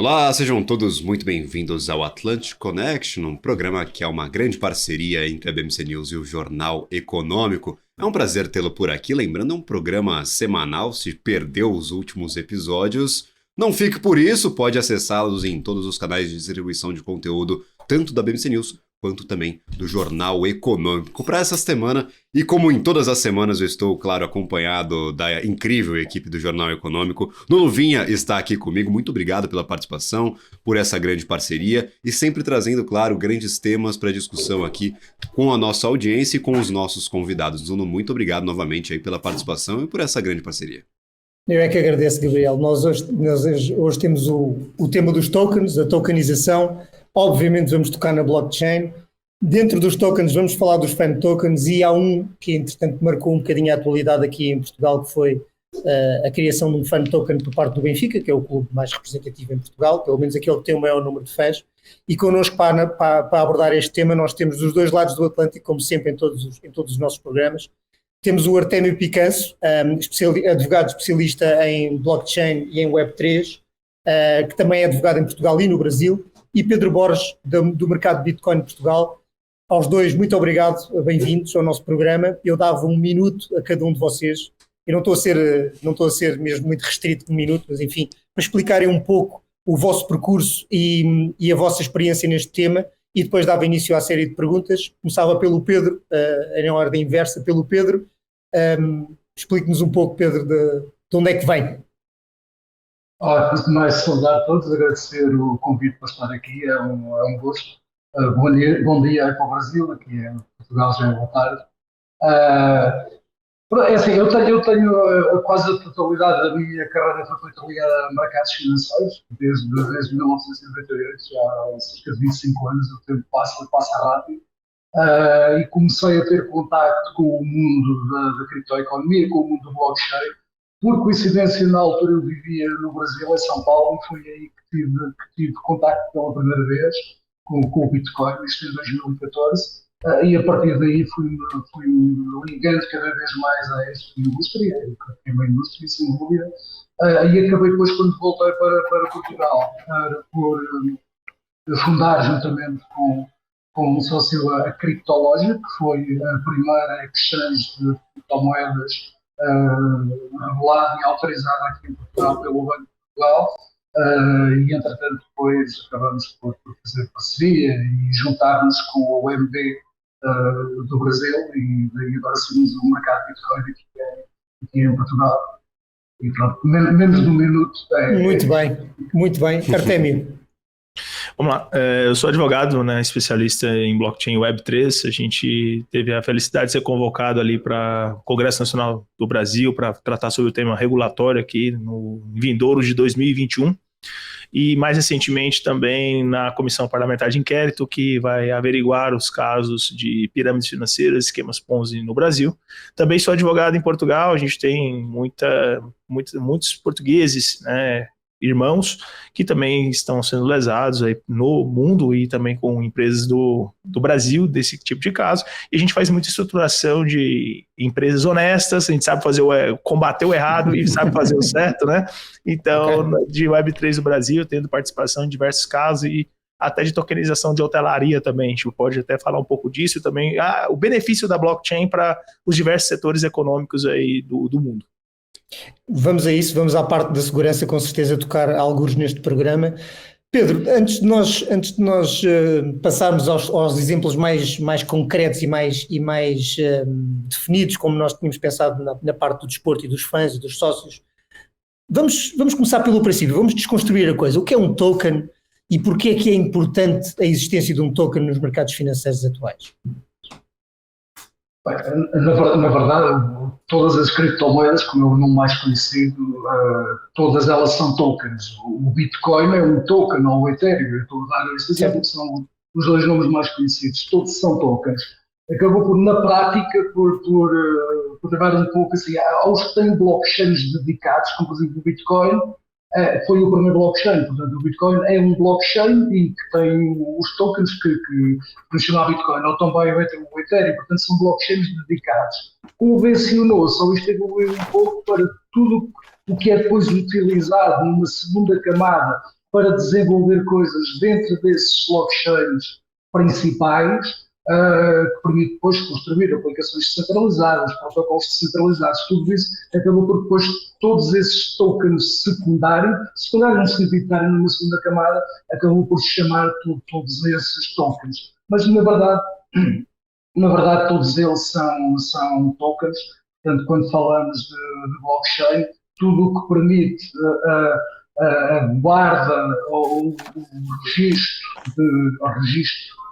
Olá, sejam todos muito bem-vindos ao Atlantic Connection, um programa que é uma grande parceria entre a BMC News e o Jornal Econômico. É um prazer tê-lo por aqui, lembrando, é um programa semanal. Se perdeu os últimos episódios, não fique por isso, pode acessá-los em todos os canais de distribuição de conteúdo, tanto da BMC News quanto também do Jornal Econômico. Para essa semana, e como em todas as semanas eu estou, claro, acompanhado da incrível equipe do Jornal Econômico, Nuno Vinha está aqui comigo. Muito obrigado pela participação, por essa grande parceria e sempre trazendo, claro, grandes temas para discussão aqui com a nossa audiência e com os nossos convidados. Nuno, muito obrigado novamente aí pela participação e por essa grande parceria. Eu é que agradeço, Gabriel. Nós hoje temos o tema dos tokens, a tokenização. Obviamente vamos tocar na blockchain. Dentro dos tokens vamos falar dos fan tokens e há um que entretanto marcou um bocadinho a atualidade aqui em Portugal, que foi a criação de um fan token por parte do Benfica, que é o clube mais representativo em Portugal, pelo menos aquele que tem o maior número de fãs. E connosco para abordar este tema nós temos dos dois lados do Atlântico, como sempre em todos os nossos programas. Temos o Artémio Picanço, advogado especialista em blockchain e em Web3, que também é advogado em Portugal e no Brasil, e Pedro Borges, do mercado de Bitcoin de Portugal. Aos dois, muito obrigado, bem-vindos ao nosso programa. Eu dava 1 minuto a cada um de vocês. Eu não estou a ser mesmo muito restrito de 1 minuto, mas enfim, para explicarem um pouco o vosso percurso e a vossa experiência neste tema, e depois dava início à série de perguntas. Começava pelo Pedro, em ordem inversa, pelo Pedro. Explique-nos um pouco, Pedro, de onde é que vem. Antes de mais, saudar a todos, agradecer o convite para estar aqui, é um gosto. Bom dia para o Brasil, aqui em Portugal já é boa tarde. É assim, eu tenho quase a totalidade da minha carreira foi ligada a mercados financeiros, desde 1998, já há cerca de 25 anos, o tempo passa rápido. E comecei a ter contacto com o mundo da criptoeconomia, com o mundo do blockchain. Por coincidência, na altura eu vivia no Brasil, em São Paulo, e foi aí que tive contacto pela primeira vez com o Bitcoin, isto em 2014, e a partir daí fui ligando cada vez mais a esta indústria, é uma indústria sem dúvida, e acabei depois, quando voltei para Portugal, por fundar juntamente com um sócio a Criptológica, que foi a primeira exchange de criptomoedas regulada e autorizada aqui em Portugal pelo Banco de Portugal, e entretanto depois acabamos por fazer parceria e juntar-nos com o OMB do Brasil, e daí agora seguimos o mercado Bitcoin aqui em Portugal. E pronto, menos de 1 minuto. Muito bem. Artémio. Vamos lá, eu sou advogado, né, especialista em blockchain Web3. A gente teve a felicidade de ser convocado ali para o Congresso Nacional do Brasil para tratar sobre o tema regulatório aqui no vindouro de 2021 e mais recentemente também na Comissão Parlamentar de Inquérito, que vai averiguar os casos de pirâmides financeiras, esquemas Ponzi no Brasil. Também sou advogado em Portugal. A gente tem muitos portugueses, né, irmãos que também estão sendo lesados aí no mundo e também com empresas do Brasil desse tipo de caso. E a gente faz muita estruturação de empresas honestas, a gente sabe combater o errado e sabe fazer o certo, né? Então, de Web3 do Brasil, tendo participação em diversos casos e até de tokenização de hotelaria também. A gente pode até falar um pouco disso também, o benefício da blockchain para os diversos setores econômicos aí do mundo. Vamos a isso, vamos à parte da segurança, com certeza tocar alguns neste programa. Pedro, antes de nós passarmos aos exemplos mais concretos e mais definidos, como nós tínhamos pensado na parte do desporto e dos fãs e dos sócios, vamos começar pelo princípio, vamos desconstruir a coisa. O que é um token e porquê é que é importante a existência de um token nos mercados financeiros atuais? Na verdade, todas as criptomoedas, como é o nome mais conhecido, todas elas são tokens. O Bitcoin é um token, ou o Ethereum, eu estou a dar este exemplo, que são os dois nomes mais conhecidos, todos são tokens. Acabou por, na prática, por levar um pouco assim, aos que têm blockchains dedicados, como por exemplo o Bitcoin, foi o primeiro blockchain. Portanto, o Bitcoin é um blockchain e que tem os tokens que funcionam a Bitcoin, ou também o Ethereum, portanto são blockchains dedicados. Convencionou-se, ou isto evoluiu um pouco para tudo o que é depois utilizado numa segunda camada para desenvolver coisas dentro desses blockchains principais, que permite depois construir aplicações descentralizadas, protocolos descentralizados, tudo isso acabou por depois todos esses tokens secundários no sentido de estarem numa segunda camada, acabou por se chamar todos esses tokens. Mas na verdade todos eles são tokens, portanto quando falamos de blockchain, tudo o que permite a guarda ou o registro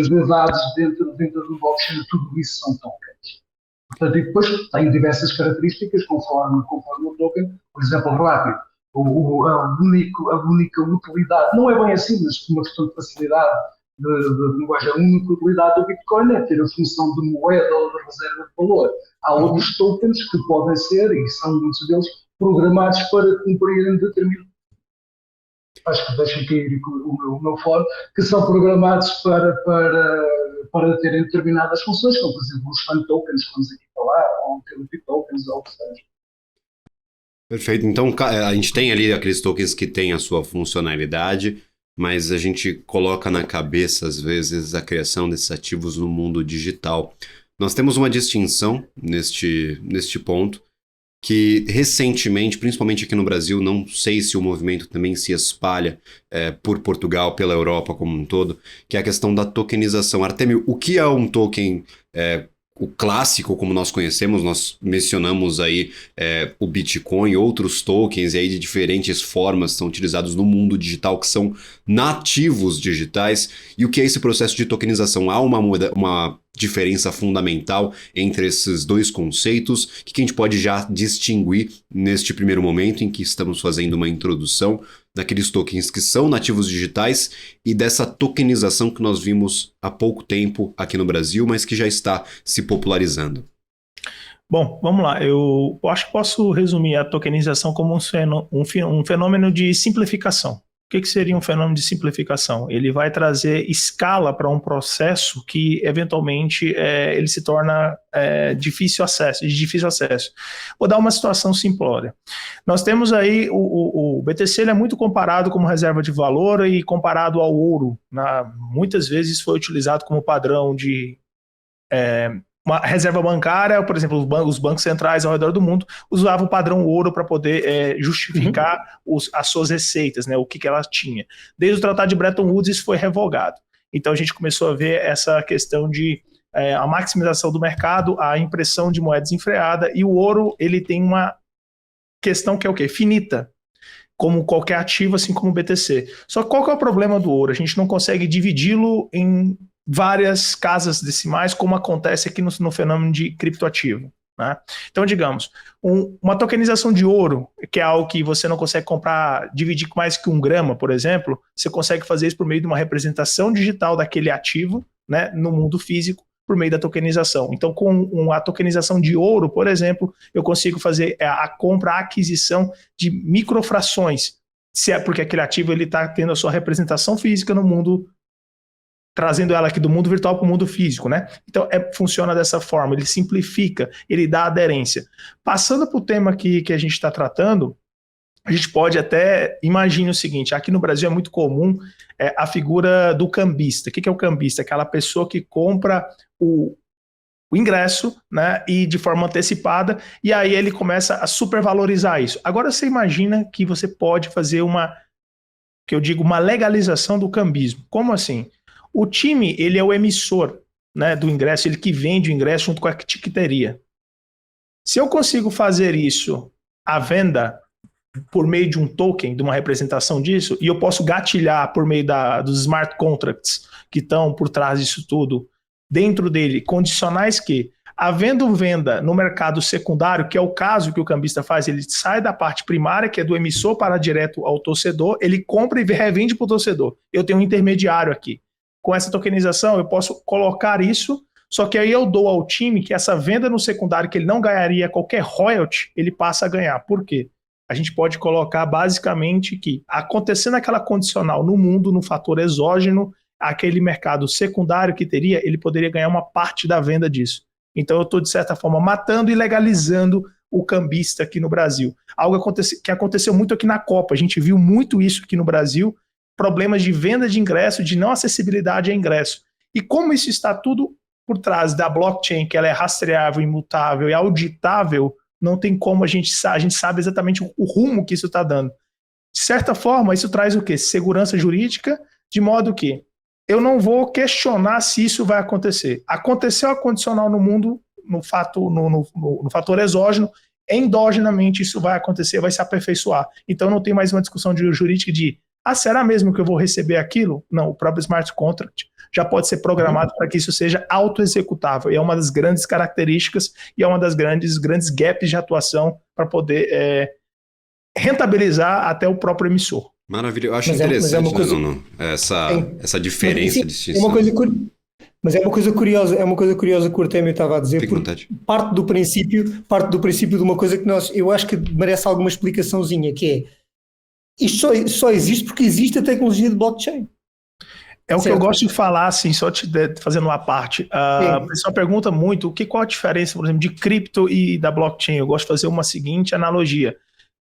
de dados dentro do blockchain, tudo isso são tokens. Portanto, e depois tem diversas características conforme o token. Por exemplo, rápido, a única utilidade, não é bem assim, mas por uma questão de facilidade de linguagem, a única utilidade do Bitcoin é ter a função de moeda ou de reserva de valor. Há outros tokens que podem ser, e são muitos deles, programados para cumprirem determinado. Acho que deixem cair o meu fone, que são programados para terem determinadas funções, como por exemplo os fan tokens que vamos aqui falar, ou utility tokens, ou o que seja. Perfeito. Então a gente tem ali aqueles tokens que têm a sua funcionalidade, mas a gente coloca na cabeça, às vezes, a criação desses ativos no mundo digital. Nós temos uma distinção neste ponto, que recentemente, principalmente aqui no Brasil, não sei se o movimento também se espalha por Portugal, pela Europa como um todo, que é a questão da tokenização. Artemio, o que é um token o clássico, como nós conhecemos? Nós mencionamos aí o Bitcoin, outros tokens e aí de diferentes formas são utilizados no mundo digital, que são nativos digitais. E o que é esse processo de tokenização? Há uma diferença fundamental entre esses dois conceitos? O que a gente pode já distinguir neste primeiro momento em que estamos fazendo uma introdução daqueles tokens que são nativos digitais e dessa tokenização que nós vimos há pouco tempo aqui no Brasil, mas que já está se popularizando? Bom, vamos lá. Eu acho que posso resumir a tokenização como um fenômeno de simplificação. O que seria um fenômeno de simplificação? Ele vai trazer escala para um processo que, eventualmente, ele se torna de difícil acesso. Vou dar uma situação simplória. Nós temos aí, o BTC ele é muito comparado como reserva de valor e comparado ao ouro. Muitas vezes foi utilizado como padrão de uma reserva bancária. Por exemplo, os bancos centrais ao redor do mundo usavam o padrão ouro para poder justificar as suas receitas, né, o que ela tinha. Desde o Tratado de Bretton Woods isso foi revogado. Então a gente começou a ver essa questão de a maximização do mercado, a impressão de moeda desenfreada, e o ouro ele tem uma questão que é o quê? Finita, como qualquer ativo, assim como o BTC. Só que qual que é o problema do ouro? A gente não consegue dividi-lo em várias casas decimais, como acontece aqui no fenômeno de criptoativo, né? Então, digamos, uma tokenização de ouro, que é algo que você não consegue comprar, dividir com mais que 1 grama, por exemplo, você consegue fazer isso por meio de uma representação digital daquele ativo, né, no mundo físico, por meio da tokenização. Então, com a tokenização de ouro, por exemplo, eu consigo fazer a compra, a aquisição de microfrações, porque aquele ativo está tendo a sua representação física no mundo, trazendo ela aqui do mundo virtual para o mundo físico, né? Então, funciona dessa forma, ele simplifica, ele dá aderência. Passando para o tema que a gente está tratando, a gente pode até imaginar o seguinte: aqui no Brasil é muito comum a figura do cambista. O que é o cambista? Aquela pessoa que compra o ingresso, né, e de forma antecipada, e aí ele começa a supervalorizar isso. Agora você imagina que você pode fazer uma legalização do cambismo. Como assim? O time, ele é o emissor, né, do ingresso, ele que vende o ingresso junto com a tiqueteria. Se eu consigo fazer isso, a venda, por meio de um token, de uma representação disso, e eu posso gatilhar por meio dos smart contracts que estão por trás disso tudo, dentro dele, condicionais que, havendo venda no mercado secundário, que é o caso que o cambista faz, ele sai da parte primária, que é do emissor, para direto ao torcedor, ele compra e revende para o torcedor. Eu tenho um intermediário aqui. Com essa tokenização, eu posso colocar isso, só que aí eu dou ao time que essa venda no secundário, que ele não ganharia qualquer royalty, ele passa a ganhar. Por quê? A gente pode colocar basicamente que, acontecendo aquela condicional no mundo, no fator exógeno, aquele mercado secundário que teria, ele poderia ganhar uma parte da venda disso. Então eu estou, de certa forma, matando e legalizando o cambista aqui no Brasil. Algo que aconteceu muito aqui na Copa. A gente viu muito isso aqui no Brasil, problemas de venda de ingresso, de não acessibilidade a ingresso. E como isso está tudo por trás da blockchain, que ela é rastreável, imutável e auditável, não tem como a gente sabe exatamente o rumo que isso está dando. De certa forma, isso traz o quê? Segurança jurídica, de modo que eu não vou questionar se isso vai acontecer. Aconteceu a condicional no mundo, no fator exógeno, endogenamente isso vai acontecer, vai se aperfeiçoar. Então não tem mais uma discussão jurídica de será mesmo que eu vou receber aquilo? Não, o próprio smart contract já pode ser programado para que isso seja auto-executável. E é uma das grandes características e é uma das grandes gaps de atuação para poder rentabilizar até o próprio emissor. Maravilha, eu acho interessante, né, Nuno? Essa diferença, sim, distinção. Mas é uma coisa curiosa que o Artémio estava a dizer, porque parte do princípio de uma coisa que eu acho que merece alguma explicaçãozinha, que é, isto só existe porque existe a tecnologia de blockchain. É o que eu gosto de falar, assim, só fazendo uma parte. A pessoa pergunta muito qual a diferença, por exemplo, de cripto e da blockchain. Eu gosto de fazer uma seguinte analogia.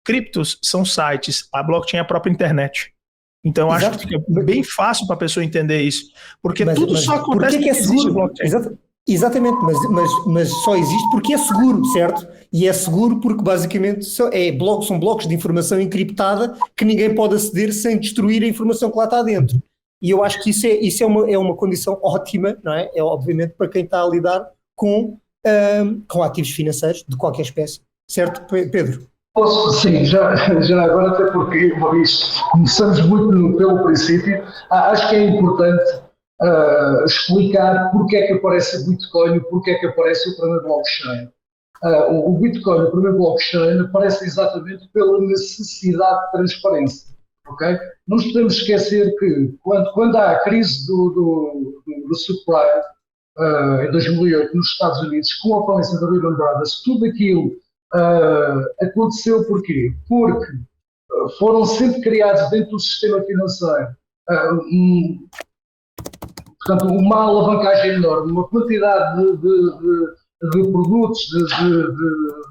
Criptos são sites, a blockchain é a própria internet. Então eu acho que fica bem fácil para a pessoa entender isso. Porque tudo só acontece porque existe blockchain. Exatamente, mas só existe porque é seguro, certo? E é seguro porque basicamente são blocos de informação encriptada que ninguém pode aceder sem destruir a informação que lá está dentro. E eu acho que isso é uma condição ótima, não é? É obviamente para quem está a lidar com ativos financeiros de qualquer espécie. Certo, Pedro? Sim, já agora, até porque começamos muito pelo princípio, acho que é importante explicar porque é que aparece o Bitcoin e porque é que aparece o primeiro blockchain. O Bitcoin, o primeiro blockchain, aparece exatamente pela necessidade de transparência. Okay? Não nos podemos esquecer que quando há a crise do subprime em 2008 nos Estados Unidos, com a falência da Lehman Brothers, tudo aquilo aconteceu porquê? Porque foram sempre criados dentro do sistema financeiro portanto, uma alavancagem enorme, uma quantidade de produtos,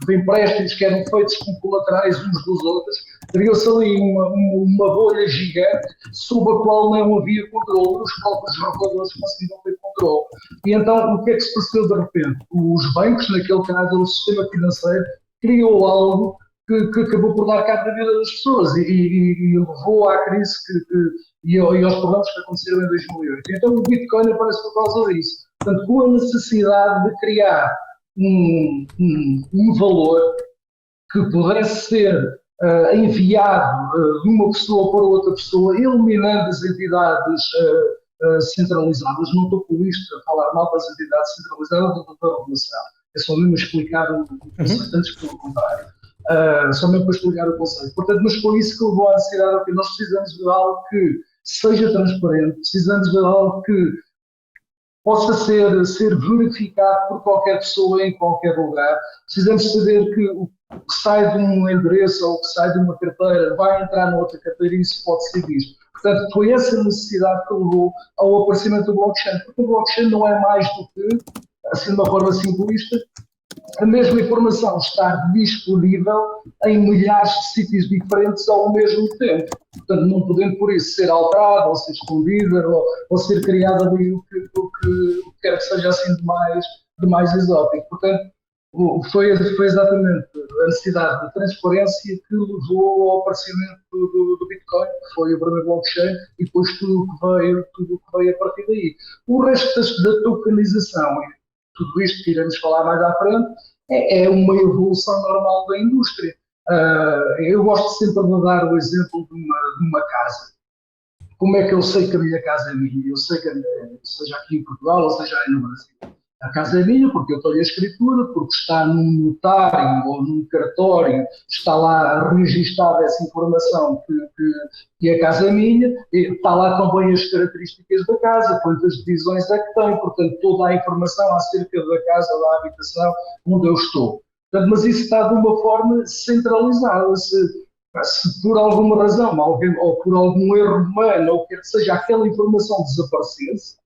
de empréstimos que eram feitos com colaterais uns dos outros. Criou-se ali uma bolha gigante sob a qual não havia controle, os próprios reguladores conseguiram ter controle. E então, o que é que se passou de repente? Os bancos, naquele caso, o sistema financeiro, criou algo que acabou por dar cabo da vida das pessoas e levou à crise e aos problemas que aconteceram em 2008. Então o Bitcoin aparece por causa disso. Portanto, com a necessidade de criar um valor que pudesse ser enviado de uma pessoa para outra pessoa, eliminando as entidades centralizadas. Não estou com isto a falar mal das entidades centralizadas da regulação. É só mesmo explicar o conceito, antes pelo contrário. Só mesmo para explicar o conceito. Portanto, mas foi isso que levou à necessidade que nós precisamos de algo que seja transparente, precisamos de algo que possa ser verificado por qualquer pessoa em qualquer lugar. Precisamos saber que o que sai de um endereço ou o que sai de uma carteira vai entrar noutra carteira e isso pode ser visto. Portanto, foi essa necessidade que levou ao aparecimento do blockchain, porque o blockchain não é mais do que, assim de uma forma simplista, a mesma informação estar disponível em milhares de sítios diferentes ao mesmo tempo. Portanto, não podendo por isso ser alterada, ou ser escondida, ou ser criada ali o que quer que seja assim de mais exótico. Portanto, foi exatamente a necessidade de transparência que levou ao aparecimento do Bitcoin, que foi o primeiro blockchain, e depois tudo o que veio a partir daí. O resto da tokenização, tudo isto que iremos falar mais à frente, é uma evolução normal da indústria. Eu gosto sempre de dar o exemplo de uma casa. Como é que eu sei que a minha casa é minha? Eu sei que, seja aqui em Portugal ou seja aí no Brasil. A casa é minha porque eu tenho a escritura, porque está num notário ou num cartório, está lá registada essa informação que a casa é minha, está lá também as características da casa, quantas divisões é que tem, portanto toda a informação acerca da casa, da habitação onde eu estou. Portanto, mas isso está de uma forma centralizada. Se por alguma razão, ou por algum erro humano, ou quer que seja, aquela informação desaparecesse,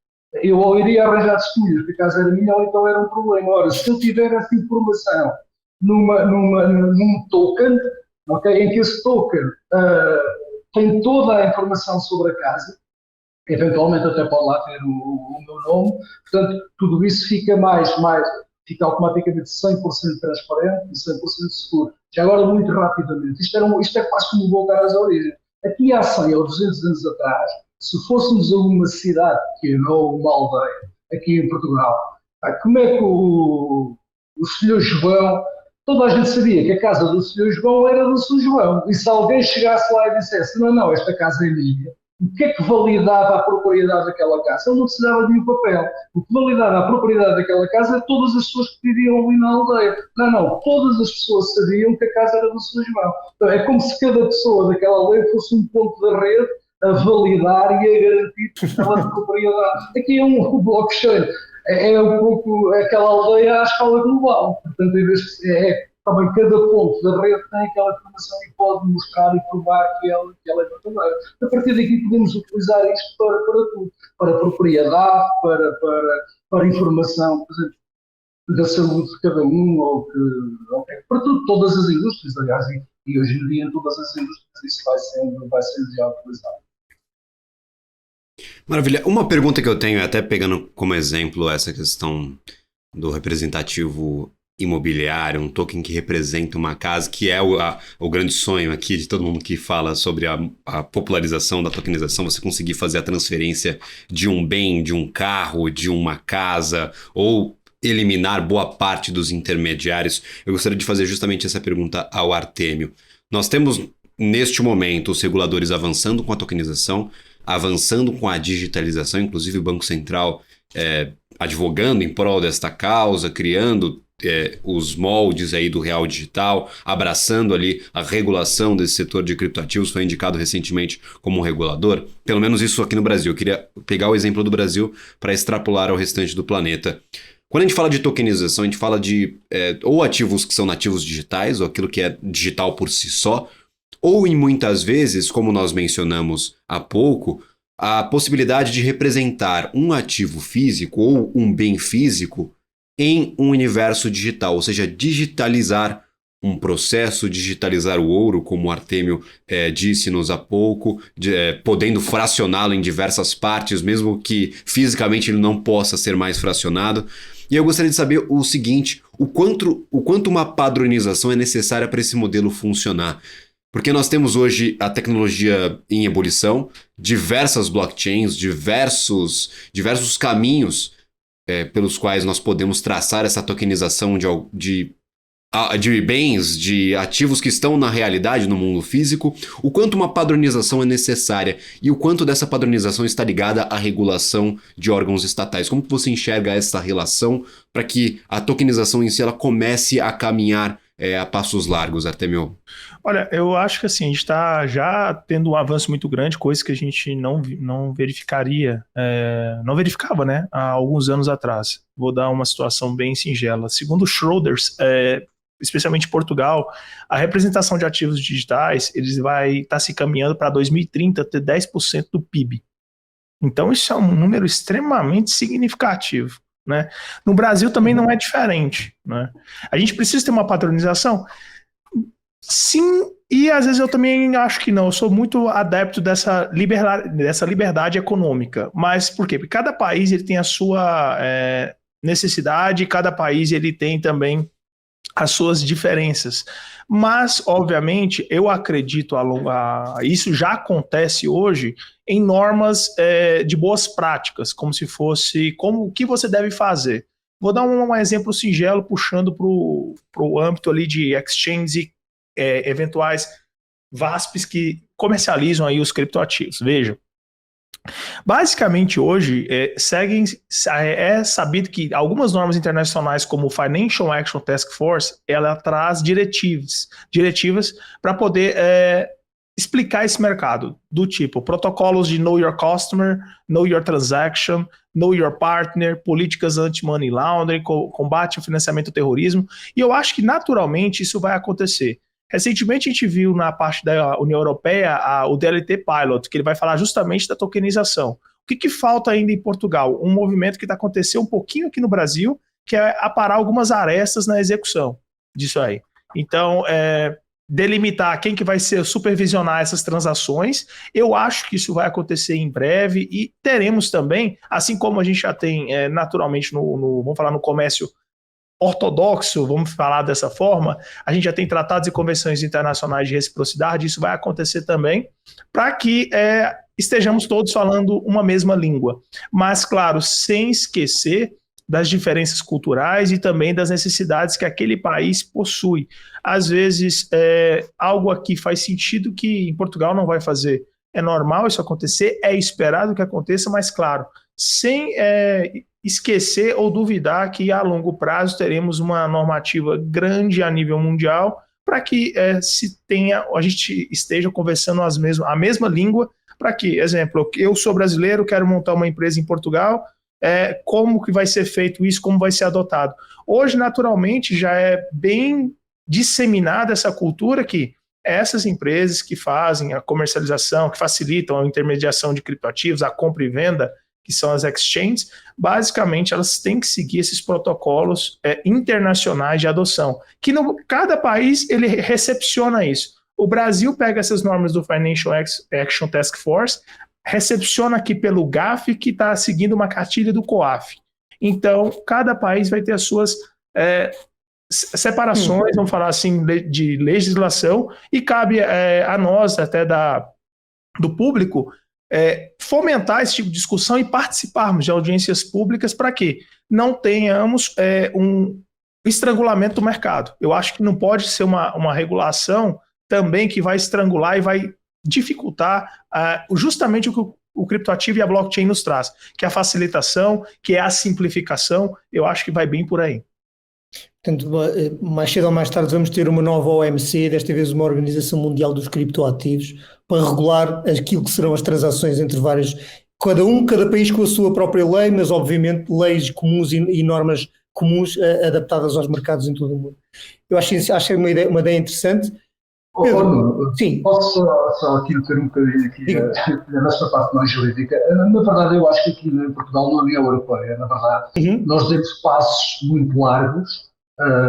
eu ou iria arranjar testemunhas que a casa era minha ou então era um problema. Ora, se eu tiver essa informação num token, okay, em que esse token tem toda a informação sobre a casa, eventualmente até pode lá ter o meu nome, portanto, tudo isso fica fica automaticamente 100% transparente e 100% seguro. Já agora, muito rapidamente, isto é quase como voltar às origens. Aqui há 100 ou 200 anos atrás, se fôssemos a uma cidade pequena ou uma aldeia, aqui em Portugal, como é que o Sr. João, toda a gente sabia que a casa do Sr. João era do Sr. João, e se alguém chegasse lá e dissesse, não, esta casa é minha, o que é que validava a propriedade daquela casa? Ele não precisava de nenhum papel. O que validava a propriedade daquela casa é todas as pessoas que viviam ali na aldeia. Não, todas as pessoas sabiam que a casa era do Sr. João. Então, é como se cada pessoa daquela aldeia fosse um ponto de rede a validar e a garantir aquela propriedade. Aqui é um blockchain. É um pouco aquela aldeia à escala global. Portanto, em vez de também cada ponto da rede tem aquela informação e pode mostrar e provar que ela é verdadeira. A partir daqui podemos utilizar isto para tudo, para propriedade, para informação, por exemplo, da saúde de cada um, para tudo, todas as indústrias, aliás, e hoje em dia em todas as indústrias isso vai sendo já utilizado. Maravilha. Uma pergunta que eu tenho, até pegando como exemplo essa questão do representativo imobiliário, um token que representa uma casa, que é o grande sonho aqui de todo mundo que fala sobre a popularização da tokenização, você conseguir fazer a transferência de um bem, de um carro, de uma casa, ou eliminar boa parte dos intermediários. Eu gostaria de fazer justamente essa pergunta ao Artêmio. Nós temos, neste momento, os reguladores avançando com a tokenização, avançando com a digitalização, inclusive o Banco Central advogando em prol desta causa, criando os moldes aí do real digital, abraçando ali a regulação desse setor de criptoativos, foi indicado recentemente como um regulador, pelo menos isso aqui no Brasil. Eu queria pegar o exemplo do Brasil para extrapolar ao restante do planeta. Quando a gente fala de tokenização, a gente fala de ou ativos que são nativos digitais, ou aquilo que é digital por si só, ou em muitas vezes, como nós mencionamos há pouco, a possibilidade de representar um ativo físico ou um bem físico em um universo digital, ou seja, digitalizar um processo, digitalizar o ouro, como o Artêmio disse-nos há pouco, podendo fracioná-lo em diversas partes, mesmo que fisicamente ele não possa ser mais fracionado. E eu gostaria de saber o seguinte, o quanto uma padronização é necessária para esse modelo funcionar. Porque nós temos hoje a tecnologia em ebulição, diversas blockchains, diversos caminhos pelos quais nós podemos traçar essa tokenização de bens, de ativos que estão na realidade, no mundo físico, o quanto uma padronização é necessária e o quanto dessa padronização está ligada à regulação de órgãos estatais. Como que você enxerga essa relação para que a tokenização em si ela comece a caminhar a passos largos, Artêmio? Olha, eu acho que assim, a gente está já tendo um avanço muito grande, coisa que a gente não verificava, né, há alguns anos atrás. Vou dar uma situação bem singela. Segundo Schroders, especialmente em Portugal, a representação de ativos digitais, eles vai estar se caminhando para 2030 ter 10% do PIB. Então isso é um número extremamente significativo, né? No Brasil também não é diferente, né? A gente precisa ter uma padronização? Sim, e às vezes eu também acho que não. Eu sou muito adepto dessa liberdade econômica. Mas por quê? Porque cada país ele tem a sua necessidade, cada país ele tem também as suas diferenças. Mas, obviamente, eu acredito, isso já acontece hoje em normas de boas práticas, como se fosse o que você deve fazer. Vou dar um exemplo singelo, puxando para o âmbito ali de exchange eventuais VASPs que comercializam aí os criptoativos. Veja, basicamente hoje é sabido que algumas normas internacionais como o Financial Action Task Force, ela traz diretivas para poder explicar esse mercado, do tipo protocolos de Know Your Customer, Know Your Transaction, Know Your Partner, políticas anti-money laundering, combate ao financiamento do terrorismo, e eu acho que naturalmente isso vai acontecer. Recentemente a gente viu na parte da União Europeia o DLT Pilot, que ele vai falar justamente da tokenização. O que falta ainda em Portugal? Um movimento que está acontecendo um pouquinho aqui no Brasil, que é aparar algumas arestas na execução. disso aí. Então, delimitar quem que vai supervisionar essas transações, eu acho que isso vai acontecer em breve e teremos também, assim como a gente já tem naturalmente vamos falar no comércio ortodoxo, vamos falar dessa forma, a gente já tem tratados e convenções internacionais de reciprocidade, isso vai acontecer também, para que estejamos todos falando uma mesma língua. Mas, claro, sem esquecer das diferenças culturais e também das necessidades que aquele país possui. Às vezes, algo aqui faz sentido que em Portugal não vai fazer. É normal isso acontecer, é esperado que aconteça, mas, claro, sem esquecer ou duvidar que a longo prazo teremos uma normativa grande a nível mundial para que a gente esteja conversando a mesma língua, para que, exemplo, eu sou brasileiro, quero montar uma empresa em Portugal, como que vai ser feito isso, como vai ser adotado. Hoje, naturalmente, já é bem disseminada essa cultura que essas empresas que fazem a comercialização, que facilitam a intermediação de criptoativos, a compra e venda, que são as exchanges, basicamente elas têm que seguir esses protocolos internacionais de adoção, que cada país ele recepciona isso. O Brasil pega essas normas do Financial Action Task Force, recepciona aqui pelo GAF, que está seguindo uma cartilha do COAF. Então, cada país vai ter as suas separações, vamos falar assim, de legislação, e cabe a nós, até do público, fomentar esse tipo de discussão e participarmos de audiências públicas para que não tenhamos um estrangulamento do mercado. Eu acho que não pode ser uma regulação também que vai estrangular e vai dificultar justamente o que o criptoativo e a blockchain nos traz, que é a facilitação, que é a simplificação. Eu acho que vai bem por aí. Portanto, mais cedo ou mais tarde vamos ter uma nova OMC, desta vez uma Organização Mundial dos Criptoativos, para regular aquilo que serão as transações entre várias, cada país com a sua própria lei, mas obviamente leis comuns e normas comuns adaptadas aos mercados em todo o mundo. Eu acho uma ideia interessante. Pedro, sim. Posso só aqui ter um bocadinho aqui a nossa parte mais jurídica. Na verdade, eu acho que aqui em Portugal, na União Europeia, na verdade, nós demos passos muito largos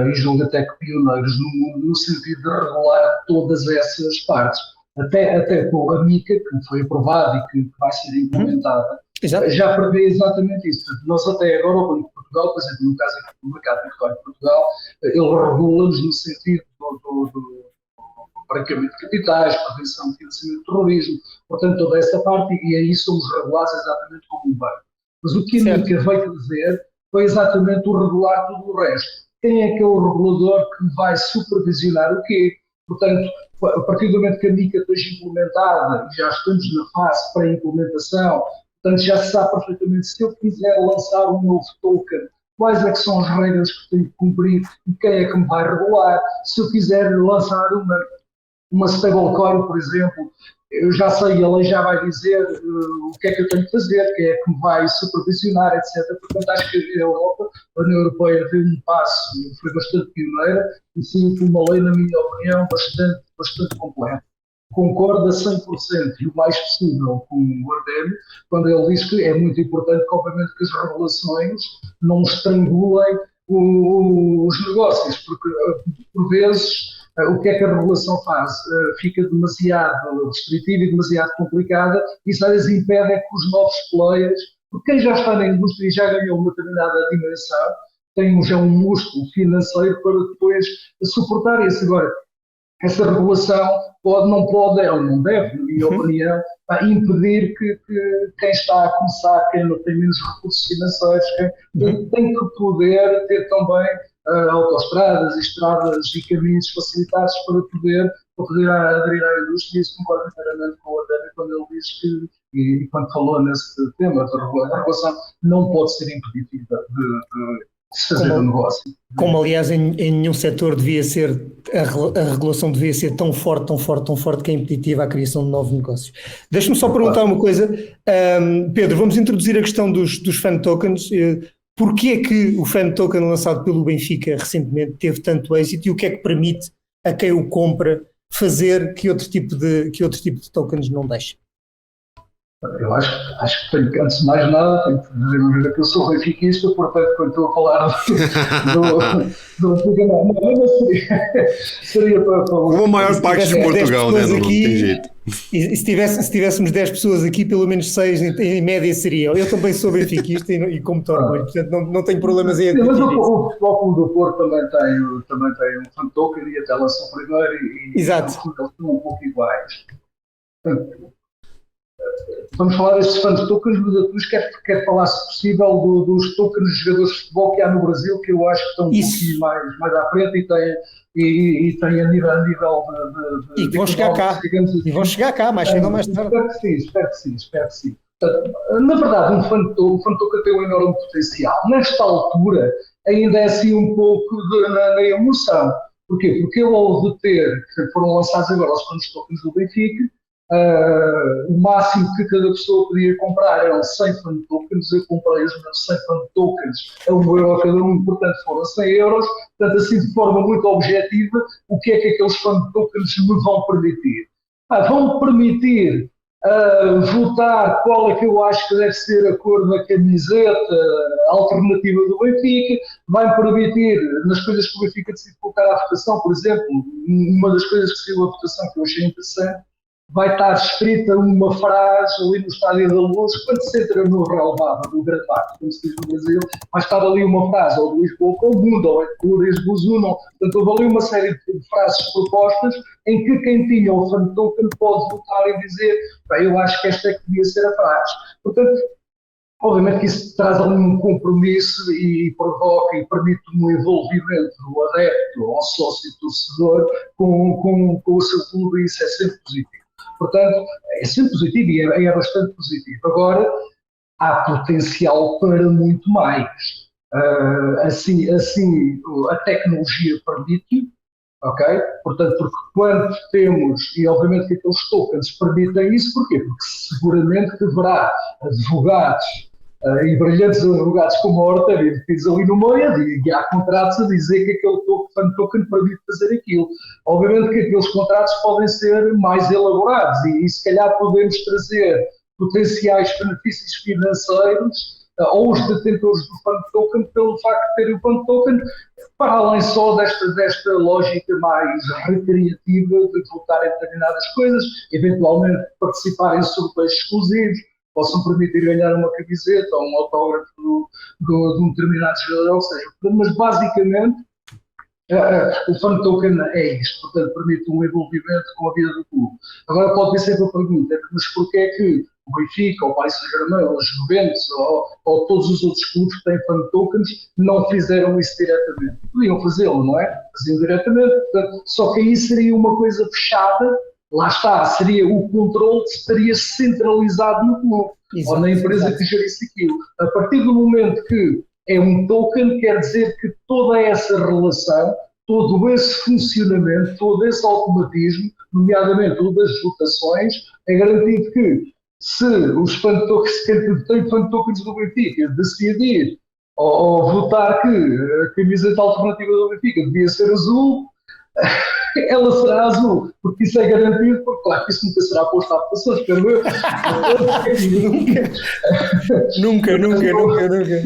e julgo até que pioneiros no mundo no sentido de regular todas essas partes. Até com a MiCA, que foi aprovada e que vai ser implementada, já prevê exatamente isso. Portanto, nós até agora, o Banco de Portugal, por exemplo, no caso aqui do mercado virtual de Portugal, ele regula-nos no sentido do branqueamento de capitais, prevenção de financiamento de terrorismo, portanto toda essa parte, e aí somos regulados exatamente como um banco. Mas o que a MiCA veio dizer foi exatamente o regular tudo o resto. Quem é que é o regulador que vai supervisionar o quê? Portanto, a partir do momento que a MiCA esteja implementada, e já estamos na fase pré-implementação, portanto já se sabe perfeitamente, se eu quiser lançar um novo token, quais é que são as regras que tenho que cumprir e quem é que me vai regular. Se eu quiser lançar uma stablecoin, por exemplo, eu já sei, a lei já vai dizer o que é que eu tenho que fazer, quem é que me vai supervisionar, etc. Portanto, acho que a Europa, a União Europeia, deu um passo, foi bastante pioneira, e sim, uma lei, na minha opinião, bastante completa. Concorda 100% e o mais possível com o Ardemio, quando ele diz que é muito importante que, obviamente, que as regulações não estrangulem os negócios, porque, por vezes, o que é que a regulação faz? Fica demasiado restritiva e demasiado complicada e isso às vezes impede que os novos players, porque quem já está na indústria e já ganhou uma determinada dimensão, tem já um músculo financeiro para depois suportar isso. Agora, essa regulação não pode, ou não deve, na minha opinião, impedir que quem está a começar, quem não tem menos recursos financeiros, tem que poder ter também autoestradas, estradas e caminhos facilitados para poder aderir à indústria, e isso concordo inteiramente com o Ardemio quando ele diz que, e quando falou nesse tema, a regulação não pode ser impeditiva de se fazer um negócio. Como aliás em nenhum setor devia ser, a regulação devia ser tão forte que é impeditiva à criação de novos negócios. Deixa-me só perguntar uma coisa, Pedro, vamos introduzir a questão dos fan tokens. Porquê é que o fan token lançado pelo Benfica recentemente teve tanto êxito e o que é que permite a quem o compra fazer que outro tipo de tokens não deixa? Eu acho que tenho que, antes de mais nada, tenho que dizer que eu sou benfiquista, portanto, quando estou a falar do programa, não seria para Como a maior parte de Portugal, né? Não tem jeito. E se tivéssemos 10 pessoas aqui, pelo menos 6 em média seriam. Eu também sou benfiquista e como te orgulho, portanto não tenho problemas em admitir mas isso. o Futebol Clube do Porto também tem um fan token e até lançou primeiro e Exato. eles são um pouco iguais. Portanto, vamos falar desses fan tokens, mas a Cruz quer falar, se possível, dos tokens de jogadores de futebol que há no Brasil, que eu acho que estão um pouquinho mais à frente e têm a nível de e vão chegar cá, assim. E vão chegar cá, mais cedo ou mais tarde. Espero que sim. Portanto, na verdade, um fan token tem um enorme potencial. Nesta altura, ainda é assim um pouco na emoção. Porquê? Porque eu, ao foram lançados agora os fan tokens do Benfica. O máximo que cada pessoa podia comprar eram 100 fan tokens. Eu comprei os meus 100 fan tokens a €1 cada um, portanto foram 100 euros. Portanto, assim, de forma muito objetiva, o que é que aqueles fan tokens me vão permitir? Vão permitir votar qual é que eu acho que deve ser a cor da camiseta alternativa do Benfica, vai permitir, nas coisas que o Benfica decide colocar à votação, por exemplo, uma das coisas que saiu à votação que eu achei interessante, vai estar escrita uma frase ali no Estádio da Luz, quando se entra no relevado do gravado, como se diz no Brasil, vai estar ali uma frase, ou do Lisboa com o mundo, ou do Lisboa Zuno. Portanto, houve ali uma série de frases propostas em que quem tinha o fan token pode votar e dizer, bem, eu acho que esta é que devia ser a frase. Portanto, obviamente que isso traz ali um compromisso e provoca e permite um envolvimento do adepto ao sócio torcedor com o seu clube, e isso é sempre positivo. Portanto, é sempre positivo e é bastante positivo. Agora, há potencial para muito mais. Assim a tecnologia permite, ok? Portanto, porque quando temos, e obviamente que aqueles tokens permitem isso, porquê? Porque seguramente que haverá advogados e brilhantes advogados como a Horta, metidos ali no meio, e há contratos a dizer que aquele fan token permite fazer aquilo. Obviamente que aqueles contratos podem ser mais elaborados e se calhar podemos trazer potenciais benefícios financeiros aos detentores do fan token pelo facto de terem o fan token, para além só desta lógica mais recreativa de votar em determinadas coisas, eventualmente participar em sorteios exclusivos, possam permitir ganhar uma camiseta ou um autógrafo de um determinado jogador, ou seja, mas basicamente o fan token é isto, portanto permite um envolvimento com a vida do clube. Agora pode vir sempre a pergunta, mas porquê é que o Benfica, o Paris Saint-Germain, ou os Juventus, ou todos os outros clubes que têm fan tokens não fizeram isso diretamente? Podiam fazê-lo, não é? Faziam diretamente, portanto, só que aí seria uma coisa fechada. Lá está, seria o controle que estaria centralizado no clube, ou na empresa que gerisse aquilo. A partir do momento que é um token, quer dizer que toda essa relação, todo esse funcionamento, todo esse automatismo, nomeadamente o das votações, é garantido que se os fan tokens, quem tem fan tokens do Benfica, decidir ou votar que a camiseta alternativa do Benfica devia ser azul, ela será azul, porque isso é garantido, porque claro que isso nunca será posto à votação, espero eu. Nunca.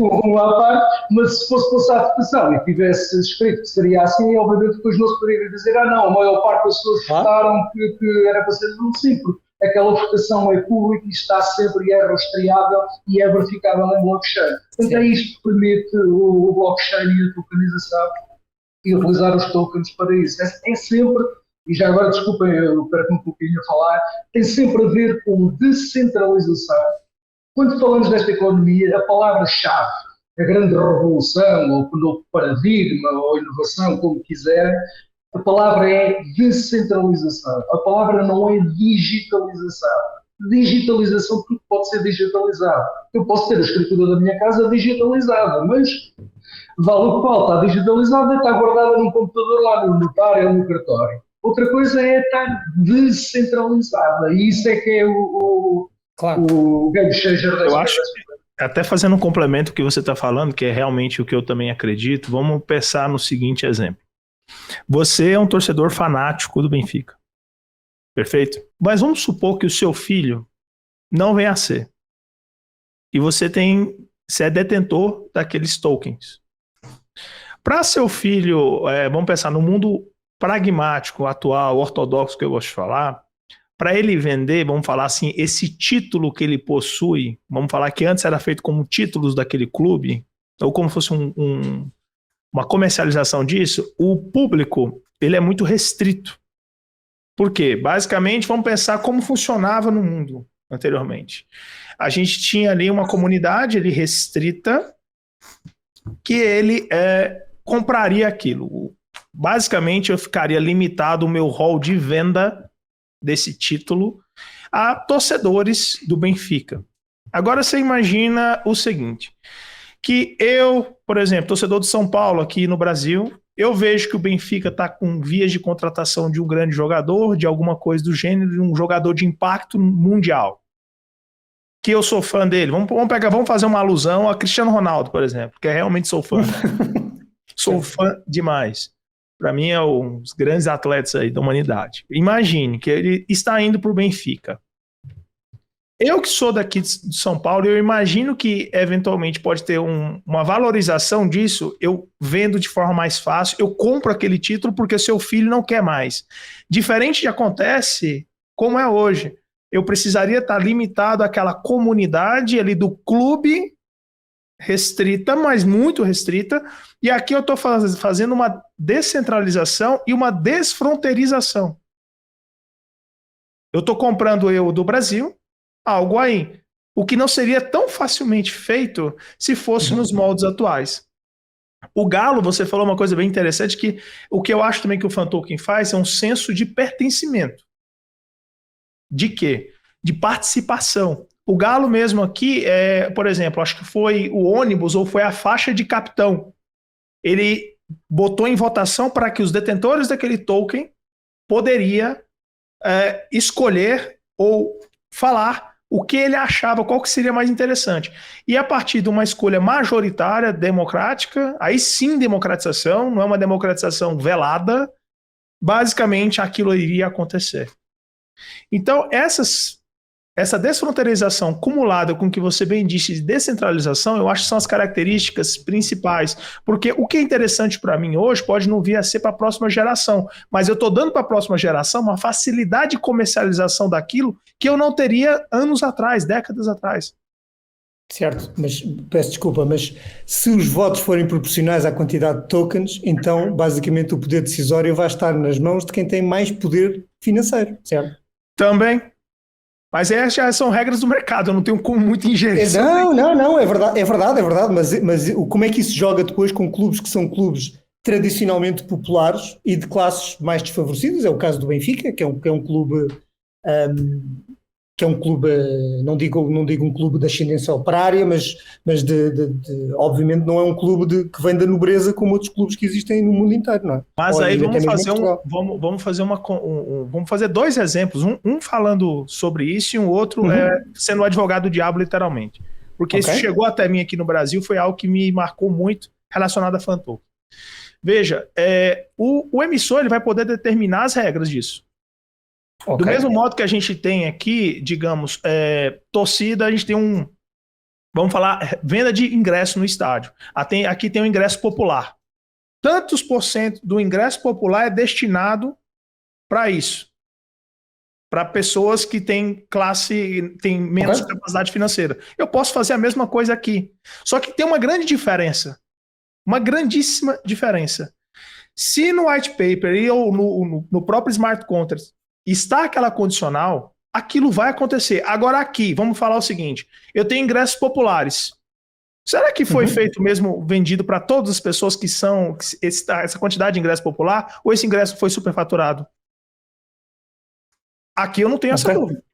Uma à parte, mas se fosse posto à votação e tivesse escrito que seria assim, obviamente depois não se poderia dizer, não, a maior parte das pessoas votaram que era para ser azul, sim, porque aquela votação é pública e está sempre, e é rastreável e é verificável em blockchain. Portanto, é isto que permite o blockchain e a tokenização e utilizar os tokens para isso. É sempre, e já agora desculpem, eu perco um pouquinho a falar, tem sempre a ver com descentralização. Quando falamos desta economia, a palavra-chave, a grande revolução, ou o novo paradigma, ou inovação, como quiserem, a palavra é descentralização. A palavra não é digitalização. Digitalização, tudo pode ser digitalizado. Eu posso ter a escritura da minha casa digitalizada, mas vale o que vale, está digitalizada, está guardada num computador lá no notário ou no cartório. Outra coisa é estar descentralizada, e isso é que é o game changer desta. Eu acho, até fazendo um complemento que você está falando, que é realmente o que eu também acredito, vamos pensar no seguinte exemplo. Você é um torcedor fanático do Benfica, perfeito? Mas vamos supor que o seu filho não vem a ser. E você é detentor daqueles tokens. Para seu filho, vamos pensar no mundo pragmático, atual, ortodoxo que eu gosto de falar, para ele vender, vamos falar assim, esse título que ele possui, vamos falar que antes era feito como títulos daquele clube, ou como fosse uma comercialização disso, o público ele é muito restrito. Por quê? Basicamente, vamos pensar como funcionava no mundo anteriormente. A gente tinha ali uma comunidade restrita que ele compraria aquilo. Basicamente, eu ficaria limitado o meu rol de venda desse título a torcedores do Benfica. Agora você imagina o seguinte, que eu, por exemplo, torcedor de São Paulo aqui no Brasil, eu vejo que o Benfica está com vias de contratação de um grande jogador, de alguma coisa do gênero, de um jogador de impacto mundial. Que eu sou fã dele. Vamos fazer uma alusão a Cristiano Ronaldo, por exemplo, que eu realmente sou fã. Sou fã demais. Para mim é um dos grandes atletas aí da humanidade. Imagine que ele está indo para o Benfica. Eu que sou daqui de São Paulo, eu imagino que eventualmente pode ter uma valorização disso, eu vendo de forma mais fácil, eu compro aquele título porque seu filho não quer mais. Diferente de acontece como é hoje. Eu precisaria estar limitado àquela comunidade ali do clube restrita, mas muito restrita, e aqui eu estou fazendo uma descentralização e uma desfronteirização. Eu estou comprando eu do Brasil, algo aí, o que não seria tão facilmente feito se fosse nos moldes atuais. O Galo, você falou uma coisa bem interessante, que o que eu acho também que o Fan Token faz é um senso de pertencimento. De quê? De participação. O Galo mesmo aqui, por exemplo, acho que foi o ônibus ou foi a faixa de capitão. Ele botou em votação para que os detentores daquele token poderia escolher ou falar o que ele achava, qual que seria mais interessante. E a partir de uma escolha majoritária, democrática, aí sim democratização, não é uma democratização velada, basicamente aquilo iria acontecer. Então, essa desfronteirização cumulada com o que você bem disse de descentralização, eu acho que são as características principais, porque o que é interessante para mim hoje pode não vir a ser para a próxima geração, mas eu estou dando para a próxima geração uma facilidade de comercialização daquilo que eu não teria anos atrás, décadas atrás. Certo, mas peço desculpa, mas se os votos forem proporcionais à quantidade de tokens, então basicamente o poder decisório vai estar nas mãos de quem tem mais poder financeiro, certo? Também. Mas essas já são regras do mercado, eu não tenho como muito ingerência. Não, é verdade, mas como é que isso joga depois com clubes que são clubes tradicionalmente populares e de classes mais desfavorecidas? É o caso do Benfica, que é um clube, não digo um clube de ascendência operária, mas obviamente não é um clube que vem da nobreza como outros clubes que existem no mundo inteiro, não é? Mas aí vamos fazer dois exemplos, um falando sobre isso e um outro sendo o advogado do diabo, literalmente. Porque isso chegou até mim aqui no Brasil, foi algo que me marcou muito relacionado a Fan Token. Veja, o emissor ele vai poder determinar as regras disso. Okay. Do mesmo modo que a gente tem aqui, digamos, torcida, a gente tem vamos falar, venda de ingresso no estádio. Aqui tem o ingresso popular. Tantos por cento do ingresso popular é destinado para isso. Para pessoas que têm menos capacidade financeira. Eu posso fazer a mesma coisa aqui. Só que tem uma grande diferença. Uma grandíssima diferença. Se no white paper ou no próprio smart contract está aquela condicional, aquilo vai acontecer. Agora aqui, vamos falar o seguinte, eu tenho ingressos populares. Será que foi feito mesmo, vendido para todas as pessoas que são essa quantidade de ingresso popular, ou esse ingresso foi superfaturado? Aqui eu não tenho essa dúvida.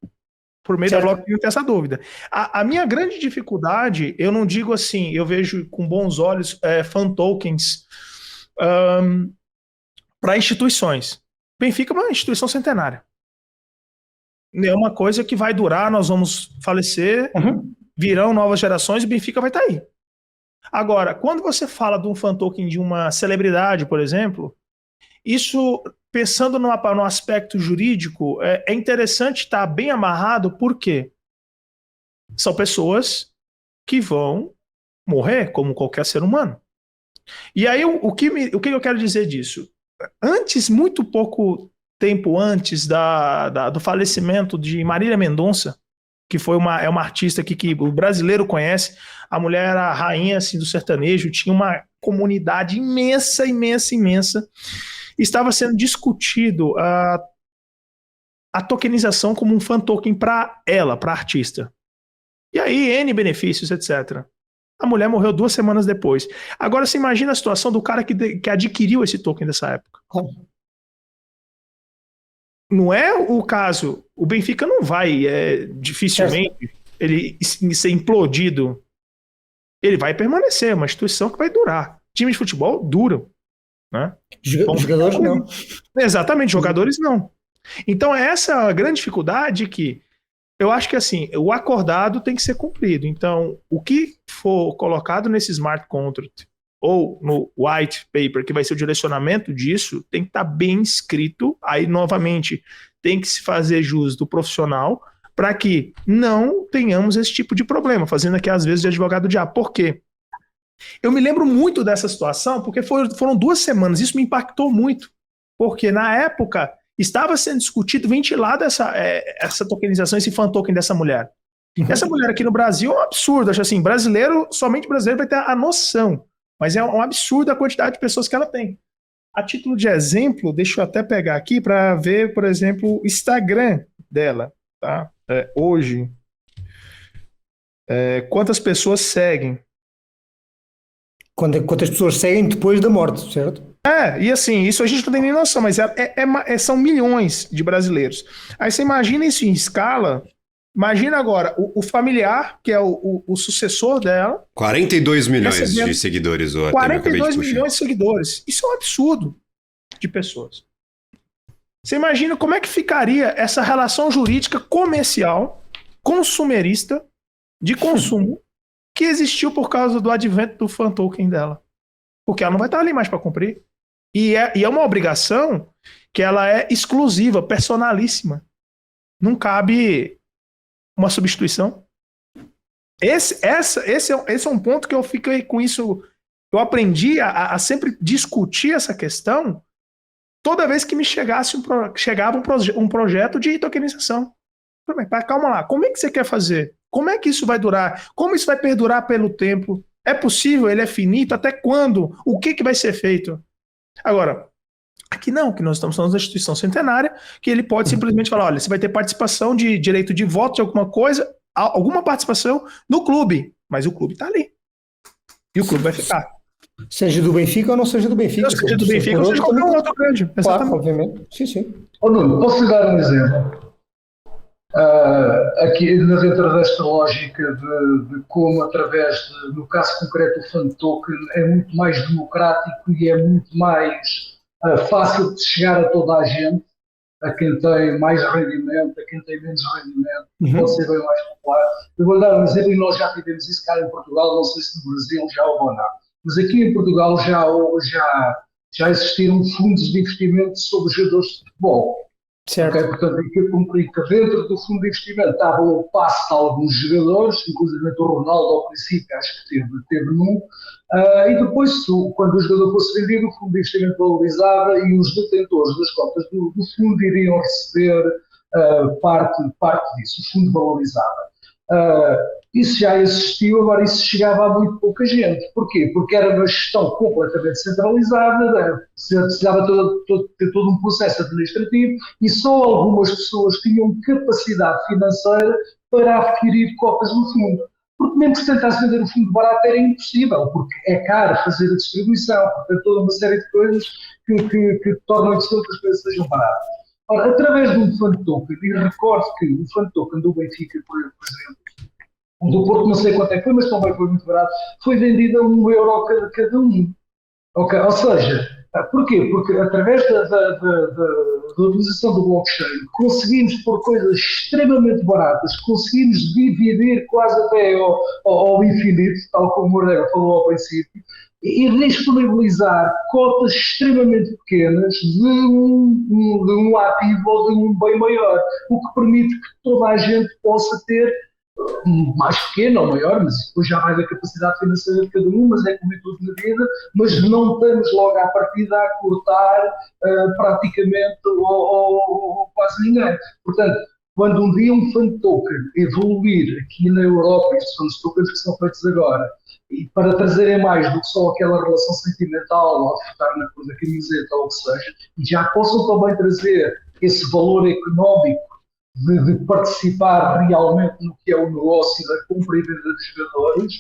Por meio da blockchain eu tenho essa dúvida. A minha grande dificuldade, eu não digo assim, eu vejo com bons olhos fan tokens para instituições. Benfica é uma instituição centenária. É uma coisa que vai durar, nós vamos falecer, virão novas gerações e o Benfica vai estar aí. Agora, quando você fala de um fan token de uma celebridade, por exemplo, isso, pensando no aspecto jurídico, é interessante estar bem amarrado, por quê? são pessoas que vão morrer como qualquer ser humano. E aí, o que eu quero dizer disso? Muito pouco tempo antes do falecimento de Marília Mendonça, que é uma artista que o brasileiro conhece, a mulher era a rainha assim, do sertanejo, tinha uma comunidade imensa, imensa, imensa. Estava sendo discutido a tokenização como um fan token para ela, para a artista. E aí, N benefícios, etc. A mulher morreu 2 semanas depois. Agora, você imagina a situação do cara que adquiriu esse token dessa época. Não é o caso. O Benfica não vai, dificilmente, ele ser implodido. Ele vai permanecer, é uma instituição que vai durar. Times de futebol duram. Né? Jogadores não. Exatamente, jogadores não. Então, essa é a grande dificuldade que eu acho que assim, o acordado tem que ser cumprido. Então, o que for colocado nesse smart contract ou no white paper, que vai ser o direcionamento disso, tem que estar bem escrito. Aí, novamente, tem que se fazer jus do profissional para que não tenhamos esse tipo de problema, fazendo aqui, às vezes, de advogado diabo. Por quê? Eu me lembro muito dessa situação, porque foram 2 semanas, isso me impactou muito, porque na época estava sendo discutido, ventilado essa tokenização, esse fan token dessa mulher. Essa mulher aqui no Brasil é um absurdo, acho assim, somente brasileiro vai ter a noção, mas é um absurdo a quantidade de pessoas que ela tem. A título de exemplo, deixa eu até pegar aqui para ver, por exemplo, o Instagram dela, tá? Hoje, quantas pessoas seguem. Quantas pessoas seguem depois da morte, certo? E assim, isso a gente não tem nem noção, mas são milhões de brasileiros. Aí você imagina isso em escala, imagina agora o familiar, que é o sucessor dela. 42 milhões de seguidores. 42 milhões de seguidores. Isso é um absurdo de pessoas. Você imagina como é que ficaria essa relação jurídica comercial, consumerista, de consumo, que existiu por causa do advento do fan token dela. Porque ela não vai estar ali mais para cumprir. E é uma obrigação que ela é exclusiva, personalíssima. Não cabe uma substituição. Esse é um ponto que eu fiquei com isso. Eu aprendi a sempre discutir essa questão toda vez que me chegava um projeto de tokenização. Calma lá, como é que você quer fazer? Como é que isso vai durar? Como isso vai perdurar pelo tempo? É possível? Ele é finito? Até quando? O que vai ser feito? Agora, aqui não, que nós estamos falando da instituição centenária, que ele pode simplesmente falar, olha, você vai ter participação de direito de voto de alguma coisa, alguma participação no clube, mas o clube está ali. E o clube vai ficar. Seja do Benfica ou não seja do Benfica. Seja do Benfica ou seja de qualquer outro grande. Claro, obviamente. Sim. Nuno, posso lhe dar um exemplo? Aqui dentro desta lógica de como no caso concreto o fan token é muito mais democrático e é muito mais fácil de chegar a toda a gente, a quem tem mais rendimento, a quem tem menos rendimento, pode ser bem mais popular. Eu vou dar um exemplo, e nós já fizemos isso cá em Portugal, não sei se no Brasil já houve ou não, mas aqui em Portugal já existiram fundos de investimento sobre jogadores de futebol. Certo. Okay? Portanto, que dentro do fundo de investimento estava o passe de alguns jogadores, inclusive o Ronaldo ao princípio, acho que teve num, e depois, quando o jogador fosse vendido, o fundo de investimento valorizava e os detentores das cotas do fundo iriam receber parte disso, o fundo valorizava. Isso já existiu, agora isso chegava a muito pouca gente. Porquê? Porque era uma gestão completamente centralizada, precisava ter todo um processo administrativo e só algumas pessoas tinham capacidade financeira para adquirir cotas no fundo. Porque mesmo que se tentasse vender o fundo barato era impossível, porque é caro fazer a distribuição, porque tem toda uma série de coisas que tornam impossível que as coisas sejam baratas. Ora, através de um fan token, e recordo que o fan token do Benfica, por exemplo, o do Porto não sei quanto é que foi, mas também foi muito barato, foi vendido a €1 cada um. Okay? Ou seja, porquê? Porque através da utilização do blockchain conseguimos pôr coisas extremamente baratas, conseguimos dividir quase até ao infinito, tal como o Mordega falou ao princípio, e disponibilizar cotas extremamente pequenas de um ativo ou de um bem maior, o que permite que toda a gente possa ter mais pequena ou maior, mas depois já vai da capacidade financeira de cada um, mas é como em tudo na vida, mas não estamos logo à partida a cortar praticamente ou quase ninguém. Portanto, quando um dia um fan token evoluir aqui na Europa, estes são os tokens que são feitos agora, e para trazerem mais do que só aquela relação sentimental, ou de ficar na cor da camiseta ou o que seja, e já possam também trazer esse valor económico de participar realmente no que é o negócio da compra e venda dos jogadores,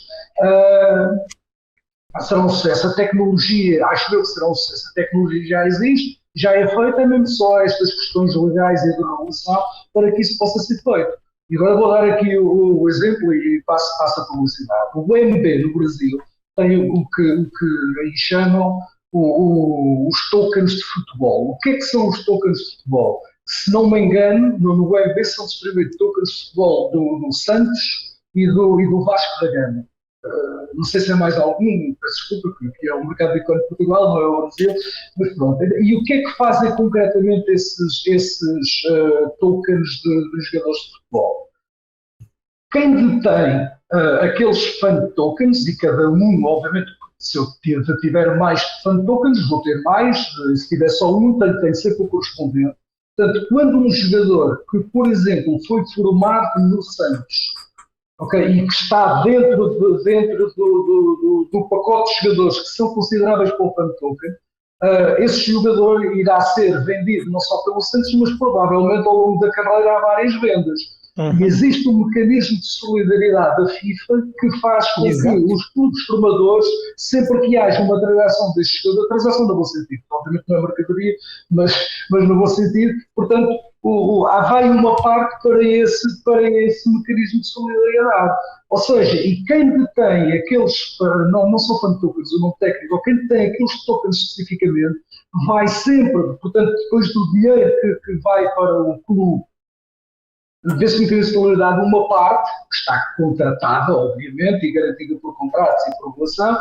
será um sucesso. A tecnologia, acho eu que será um sucesso. A tecnologia já existe, já é feita, é mesmo só estas questões legais e de regulação para que isso possa ser feito. E agora vou dar aqui o exemplo e passo a publicidade. O BNB no Brasil tem o que aí chamam os tokens de futebol. O que é que são os tokens de futebol? Se não me engano, no BNB são distribuídos tokens de futebol do Santos e do Vasco da Gama. Não sei se é mais algum, peço desculpa, que é o mercado de Bitcoin de Portugal, não é o Brasil, mas pronto. E o que é que fazem concretamente esses tokens de jogadores de futebol? Quem detém aqueles fan tokens, e cada um, obviamente, se eu tiver mais fan tokens, vou ter mais, se tiver só um, tem sempre o correspondente. Portanto, quando um jogador que, por exemplo, foi formado no Santos, okay, e que está dentro do pacote de jogadores que são consideráveis para o fan token, esse jogador irá ser vendido não só pelo Santos, mas provavelmente ao longo da carreira há várias vendas. E existe um mecanismo de solidariedade da FIFA que faz com que os clubes formadores, sempre que haja uma transação deste jogador, transação no bom sentido, obviamente não é mercadoria, mas no bom sentido, portanto, vai uma parte para esse mecanismo de solidariedade. Ou seja, e quem detém aqueles, não são fan tokens, o nome técnico, ou quem detém aqueles tokens especificamente, vai sempre, portanto, depois do dinheiro que vai para o clube, desse mecanismo de solidariedade, uma parte, que está contratada, obviamente, e garantida por contratos e por regulação,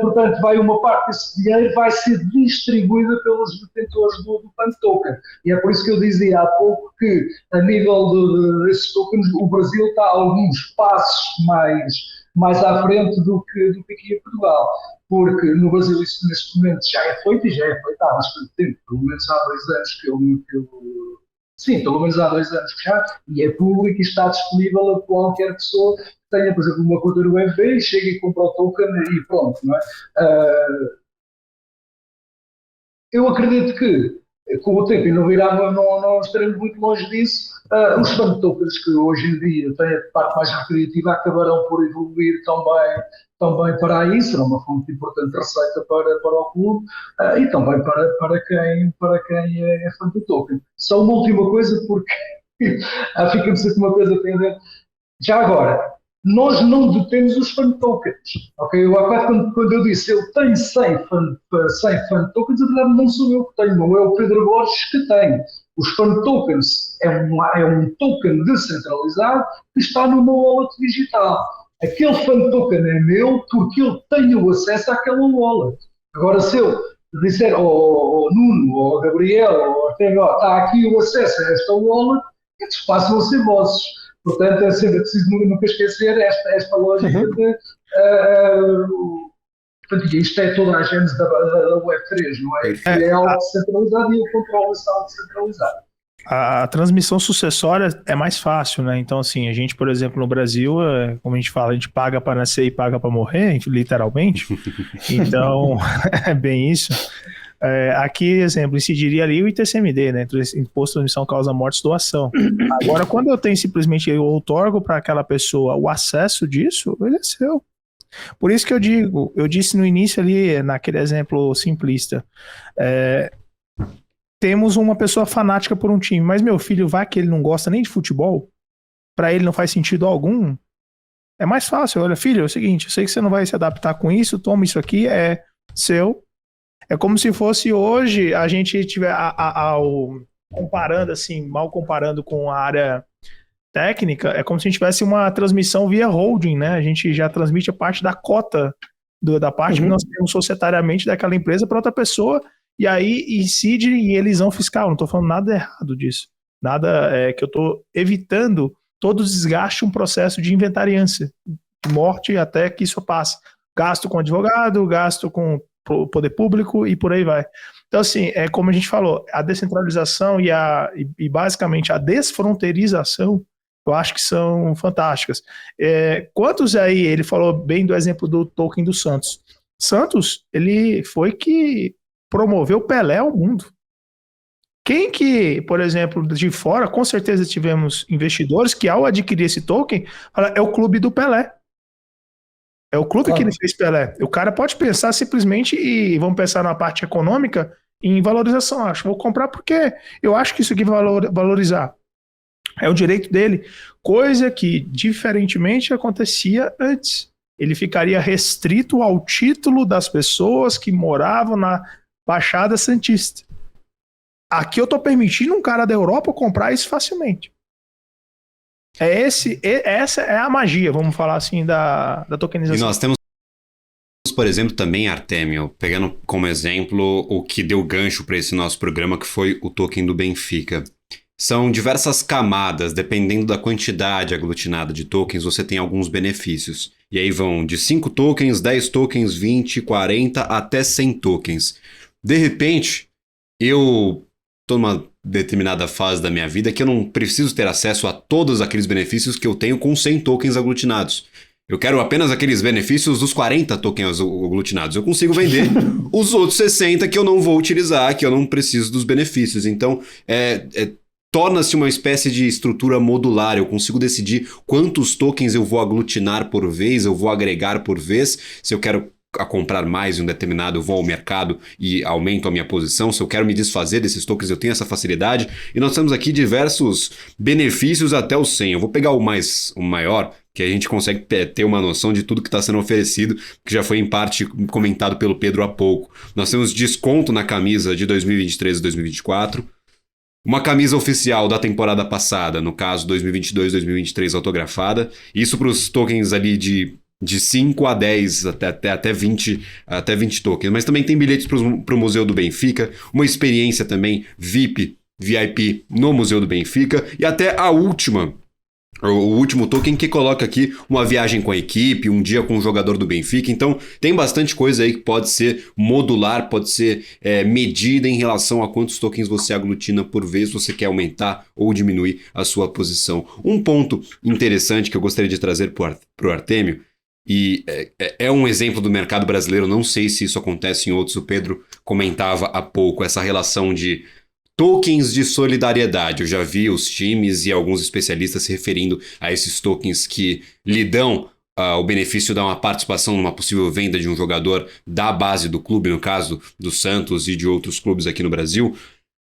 portanto, vai uma parte desse dinheiro vai ser distribuída pelos detentores do fan token. E é por isso que eu dizia há pouco que, a nível desses tokens, o Brasil está a alguns passos mais à frente do que aqui em Portugal. Porque no Brasil isso neste momento já é feito, e já é feito há bastante tempo, pelo menos há 2 anos que eu sim, pelo menos há 2 anos que já, e é público e está disponível a qualquer pessoa que tenha, por exemplo, uma conta no BNB, chega e compra o token e pronto, não é? Eu acredito que, com o tempo, e não estaremos muito longe disso, os fan tokens que hoje em dia têm a parte mais recreativa acabarão por evoluir também para aí, será uma fonte importante de receita para o clube e também para quem é fã do token. Só uma última coisa, porque fica-me sempre uma coisa pendente. Já agora, nós não detemos os fan tokens. Okay? Eu, quando eu disse eu tenho 100 fan tokens, na verdade não sou eu que tenho, não é o Pedro Borges que tem. Os fan tokens é um token descentralizado que está numa wallet digital. Aquele fan token é meu porque eu tenho acesso àquela wallet. Agora, se eu disser ao Nuno, ou ao Gabriel, ou ao Ortega, está aqui o acesso a esta wallet, estes passam a ser vossos. Portanto, é sempre preciso nunca esquecer esta lógica de... portanto, isto é toda a gênese da Web3, não é? Que é algo descentralizado e o controle é algo descentralizado. A transmissão sucessória é mais fácil, né? Então, assim, a gente, por exemplo, no Brasil, como a gente fala, a gente paga para nascer e paga para morrer, literalmente. Então, é bem isso. Aqui, exemplo, incidiria ali o ITCMD, né? Imposto de Transmissão Causa Mortes Doação. Agora, quando eu tenho simplesmente, eu outorgo para aquela pessoa o acesso disso, ele é seu. Por isso que eu disse no início ali, naquele exemplo simplista, temos uma pessoa fanática por um time, mas meu filho vai que ele não gosta nem de futebol, para ele não faz sentido algum, é mais fácil. Olha, filho, é o seguinte, eu sei que você não vai se adaptar com isso, toma isso aqui, é seu. É como se fosse hoje a gente tiver comparando assim, mal comparando com a área técnica, é como se a gente tivesse uma transmissão via holding, né? A gente já transmite a parte da cota da parte que nós temos societariamente daquela empresa para outra pessoa, e aí incide em elisão fiscal. Não estou falando nada errado disso. Nada que eu estou evitando todo desgaste um processo de inventariância, de morte até que isso passe. Gasto com advogado, gasto com poder público e por aí vai. Então, assim, é como a gente falou, a descentralização e basicamente a desfronteirização, eu acho que são fantásticas. Quantos aí, ele falou bem do exemplo do token do Santos. Santos, ele foi que promoveu Pelé ao mundo. Quem que, por exemplo, de fora, com certeza tivemos investidores que ao adquirir esse token, fala, é o clube do Pelé. É o clube que ele fez Pelé. O cara pode pensar simplesmente, e vamos pensar na parte econômica, em valorização. Acho, vou comprar porque eu acho que isso aqui vai valorizar. É o direito dele. Coisa que, diferentemente, acontecia antes. Ele ficaria restrito ao título das pessoas que moravam na Baixada Santista. Aqui eu estou permitindo um cara da Europa comprar isso facilmente. Essa é a magia, vamos falar assim, da tokenização. E nós temos, por exemplo, também, Artêmio, pegando como exemplo o que deu gancho para esse nosso programa, que foi o token do Benfica. São diversas camadas, dependendo da quantidade aglutinada de tokens, você tem alguns benefícios. E aí vão de 5 tokens, 10 tokens, 20, 40, até 100 tokens. De repente, eu estou numa determinada fase da minha vida que eu não preciso ter acesso a todos aqueles benefícios que eu tenho com 100 tokens aglutinados. Eu quero apenas aqueles benefícios dos 40 tokens aglutinados. Eu consigo vender os outros 60 que eu não vou utilizar, que eu não preciso dos benefícios. Então, torna-se uma espécie de estrutura modular. Eu consigo decidir quantos tokens eu vou aglutinar por vez, eu vou agregar por vez. Se eu quero comprar mais em um determinado, eu vou ao mercado e aumento a minha posição. Se eu quero me desfazer desses tokens, eu tenho essa facilidade. E nós temos aqui diversos benefícios até o 100. Eu vou pegar o maior, que a gente consegue ter uma noção de tudo que está sendo oferecido, que já foi em parte comentado pelo Pedro há pouco. Nós temos desconto na camisa de 2023 e 2024. Uma camisa oficial da temporada passada, no caso 2022-2023 autografada. Isso para os tokens ali de 5 a 10, até 20 tokens. Mas também tem bilhetes para o Museu do Benfica, uma experiência também VIP no Museu do Benfica, e até o último token que coloca aqui uma viagem com a equipe, um dia com o jogador do Benfica. Então tem bastante coisa aí que pode ser modular, pode ser medida em relação a quantos tokens você aglutina por vez, você quer aumentar ou diminuir a sua posição. Um ponto interessante que eu gostaria de trazer para o Artêmio, e é um exemplo do mercado brasileiro, não sei se isso acontece em outros, o Pedro comentava há pouco, essa relação de tokens de solidariedade. Eu já vi os times e alguns especialistas se referindo a esses tokens que lhe dão o benefício de uma participação numa possível venda de um jogador da base do clube, no caso do Santos e de outros clubes aqui no Brasil.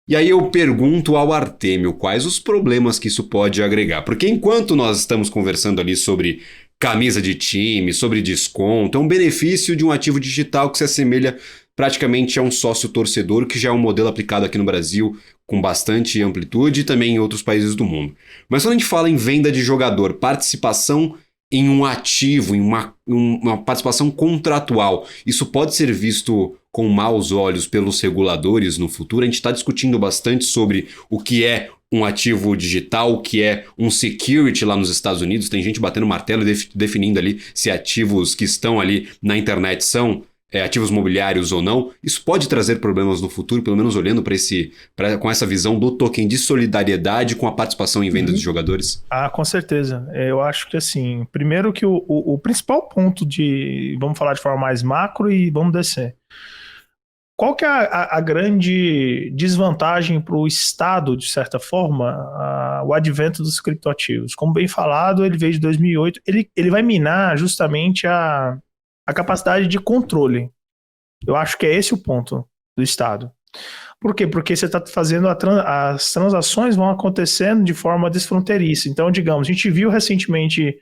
E aí eu pergunto ao Artêmio quais os problemas que isso pode agregar. Porque enquanto nós estamos conversando ali sobre camisa de time, sobre desconto, é um benefício de um ativo digital que se assemelha praticamente a um sócio torcedor, que já é um modelo aplicado aqui no Brasil com bastante amplitude e também em outros países do mundo. Mas quando a gente fala em venda de jogador, participação em um ativo, em uma participação contratual, isso pode ser visto com maus olhos pelos reguladores no futuro? A gente está discutindo bastante sobre o que é um ativo digital, o que é um security lá nos Estados Unidos. Tem gente batendo martelo e definindo ali se ativos que estão ali na internet são ativos mobiliários ou não. Isso pode trazer problemas no futuro, pelo menos olhando com essa visão do token de solidariedade com a participação em venda dos jogadores? Com certeza. Eu acho que assim, primeiro que o principal ponto vamos falar de forma mais macro e vamos descer. Qual que é a grande desvantagem para o Estado, de certa forma, o advento dos criptoativos? Como bem falado, ele veio de 2008, ele vai minar justamente a capacidade de controle. Eu acho que é esse o ponto do Estado. Por quê? Porque você está fazendo as transações vão acontecendo de forma desfronteiriça. Então, digamos, a gente viu recentemente,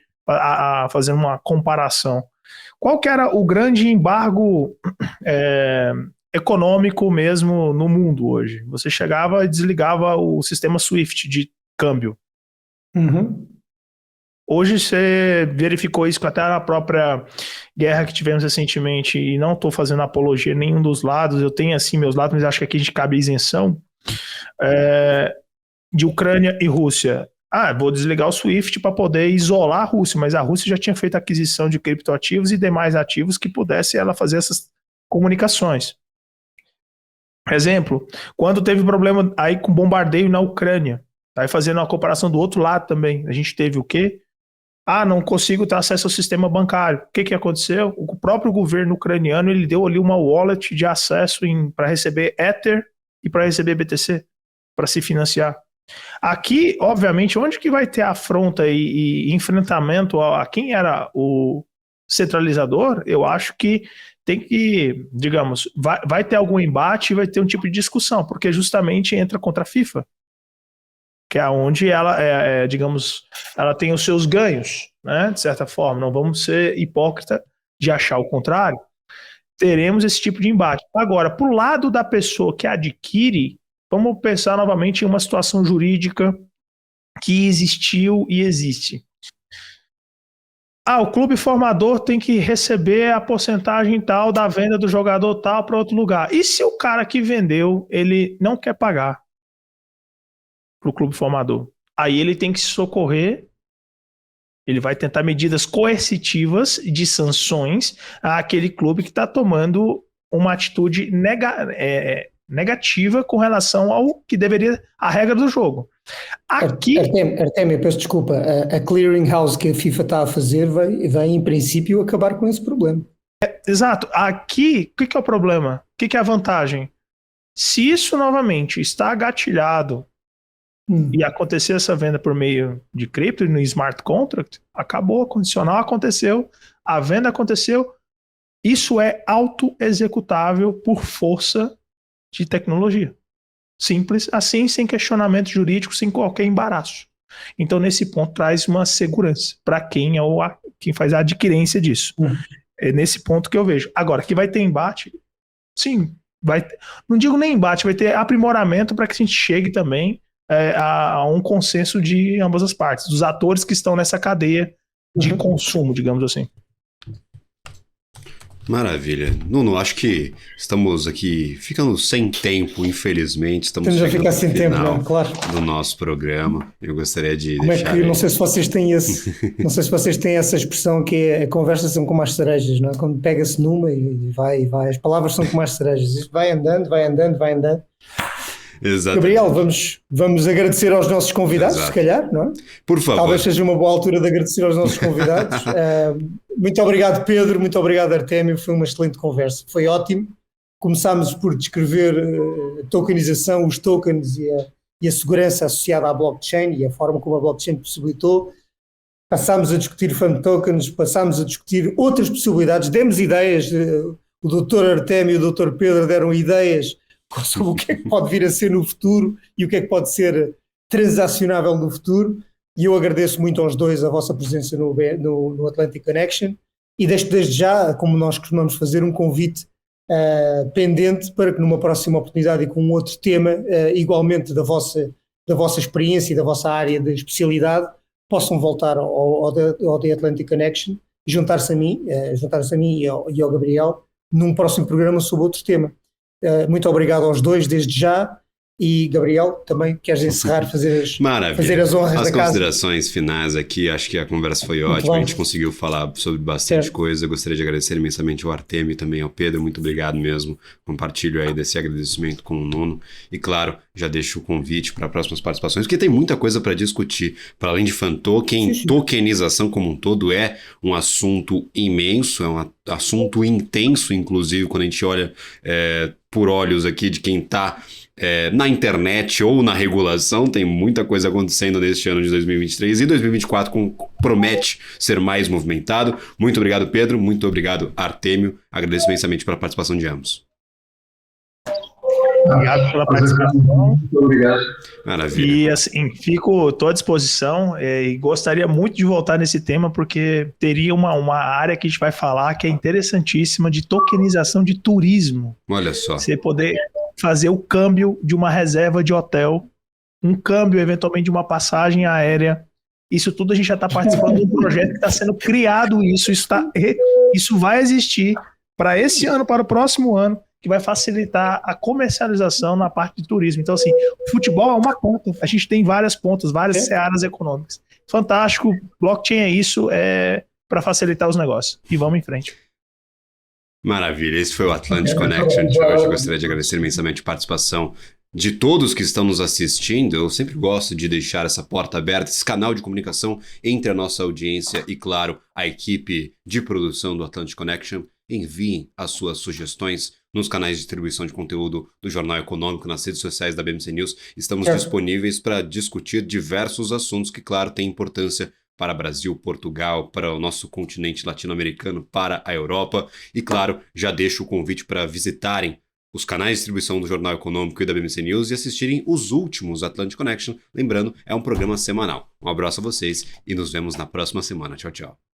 fazendo uma comparação, qual que era o grande embargo econômico mesmo no mundo hoje? Você chegava e desligava o sistema SWIFT de câmbio. Uhum. Hoje você verificou isso até na própria guerra que tivemos recentemente, e não estou fazendo apologia a nenhum dos lados, eu tenho assim meus lados, mas acho que aqui a gente cabe isenção, de Ucrânia e Rússia. vou desligar o SWIFT para poder isolar a Rússia, mas a Rússia já tinha feito aquisição de criptoativos e demais ativos que pudesse ela fazer essas comunicações. Exemplo, quando teve problema aí com bombardeio na Ucrânia, aí fazendo uma comparação do outro lado também, a gente teve o quê? Não consigo ter acesso ao sistema bancário. O que aconteceu? O próprio governo ucraniano, ele deu ali uma wallet de acesso para receber Ether e para receber BTC, para se financiar. Aqui, obviamente, onde que vai ter afronta e enfrentamento a quem era o centralizador, eu acho que tem que, digamos, vai ter algum embate e vai ter um tipo de discussão, porque justamente entra contra a FIFA, que é onde ela, digamos, ela tem os seus ganhos, né, de certa forma. Não vamos ser hipócrita de achar o contrário. Teremos esse tipo de embate. Agora, pro lado da pessoa que adquire, vamos pensar novamente em uma situação jurídica que existiu e existe. O clube formador tem que receber a porcentagem tal da venda do jogador tal para outro lugar. E se o cara que vendeu, ele não quer pagar para o clube formador? Aí ele tem que se socorrer, ele vai tentar medidas coercitivas de sanções àquele clube que está tomando uma atitude negativa com relação ao que deveria, a regra do jogo. Aqui... Artémio, peço desculpa, a clearing house que a FIFA está a fazer vai em princípio acabar com esse problema. Exato. Aqui, o que é o problema? O que é a vantagem? Se isso novamente está gatilhado e acontecer essa venda por meio de cripto no smart contract, acabou, a condicional aconteceu, a venda aconteceu, isso é auto-executável por força de tecnologia. Simples, assim, sem questionamento jurídico, sem qualquer embaraço. Então, nesse ponto, traz uma segurança para quem faz a adquirência disso. É nesse ponto que eu vejo. Agora, que vai ter embate, sim, não digo nem embate, vai ter aprimoramento para que a gente chegue também a um consenso de ambas as partes, dos atores que estão nessa cadeia de consumo, digamos assim. Maravilha. Nuno, acho que estamos aqui ficando sem tempo, infelizmente. Estamos a ficar sem tempo, não, claro, do nosso programa. Eu gostaria de não sei se vocês têm essa expressão que é: a conversa são como as cerejas, não é? Quando pega-se numa e vai, as palavras são como as cerejas. Isto vai andando. Exatamente. Gabriel, vamos agradecer aos nossos convidados, se calhar, não é? Por favor. Talvez seja uma boa altura de agradecer aos nossos convidados. Muito obrigado, Pedro, muito obrigado, Artémio, foi uma excelente conversa, foi ótimo. Começámos por descrever a tokenização, os tokens e a segurança associada à blockchain e a forma como a blockchain possibilitou. Passámos a discutir fan tokens, passámos a discutir outras possibilidades, demos ideias, o Dr. Artémio e o Dr. Pedro deram ideias sobre o que é que pode vir a ser no futuro e o que é que pode ser transacionável no futuro, e eu agradeço muito aos dois a vossa presença no Atlantic Connection e deixo desde já, como nós costumamos fazer, um convite pendente para que numa próxima oportunidade e com um outro tema igualmente da vossa experiência e da vossa área de especialidade possam voltar ao The Atlantic Connection e juntar-se a mim e ao Gabriel num próximo programa sobre outro tema. Muito obrigado aos dois desde já. E Gabriel, também queres encerrar, fazer as honras da casa? As considerações finais aqui, acho que a conversa foi ótima, a gente conseguiu falar sobre bastante coisa. Eu gostaria de agradecer imensamente ao Artémio e também ao Pedro, muito obrigado mesmo, compartilho aí desse agradecimento com o Nuno, e claro, já deixo o convite para próximas participações, porque tem muita coisa para discutir, para além de fan token, tokenização como um todo é um assunto imenso, é um assunto intenso, inclusive, quando a gente olha por olhos aqui de quem está na internet ou na regulação, tem muita coisa acontecendo neste ano de 2023 e 2024 promete ser mais movimentado. Muito obrigado, Pedro, muito obrigado, Artémio, agradeço imensamente pela participação de ambos. Obrigado pela participação. Muito obrigado. Maravilha. E assim, estou à disposição e gostaria muito de voltar nesse tema, porque teria uma área que a gente vai falar que é interessantíssima, de tokenização de turismo. Olha só. Você poder fazer o câmbio de uma reserva de hotel, um câmbio eventualmente de uma passagem aérea. Isso tudo a gente já está participando de um projeto que está sendo criado, isso vai existir para esse ano, para o próximo ano. que vai facilitar a comercialização na parte de turismo. Então, assim, o futebol é uma ponta. A gente tem várias pontas, várias searas econômicas. Fantástico. Blockchain é isso, para facilitar os negócios. E vamos em frente. Maravilha. Esse foi o Atlantic Connection de hoje. Eu gostaria de agradecer imensamente a participação de todos que estão nos assistindo. Eu sempre gosto de deixar essa porta aberta, esse canal de comunicação entre a nossa audiência e, claro, a equipe de produção do Atlantic Connection. Enviem as suas sugestões nos canais de distribuição de conteúdo do Jornal Econômico, nas redes sociais da BMC News. Estamos disponíveis para discutir diversos assuntos que, claro, têm importância para Brasil, Portugal, para o nosso continente latino-americano, para a Europa. E, claro, já deixo o convite para visitarem os canais de distribuição do Jornal Econômico e da BMC News e assistirem os últimos Atlantic Connection. Lembrando, é um programa semanal. Um abraço a vocês e nos vemos na próxima semana. Tchau, tchau.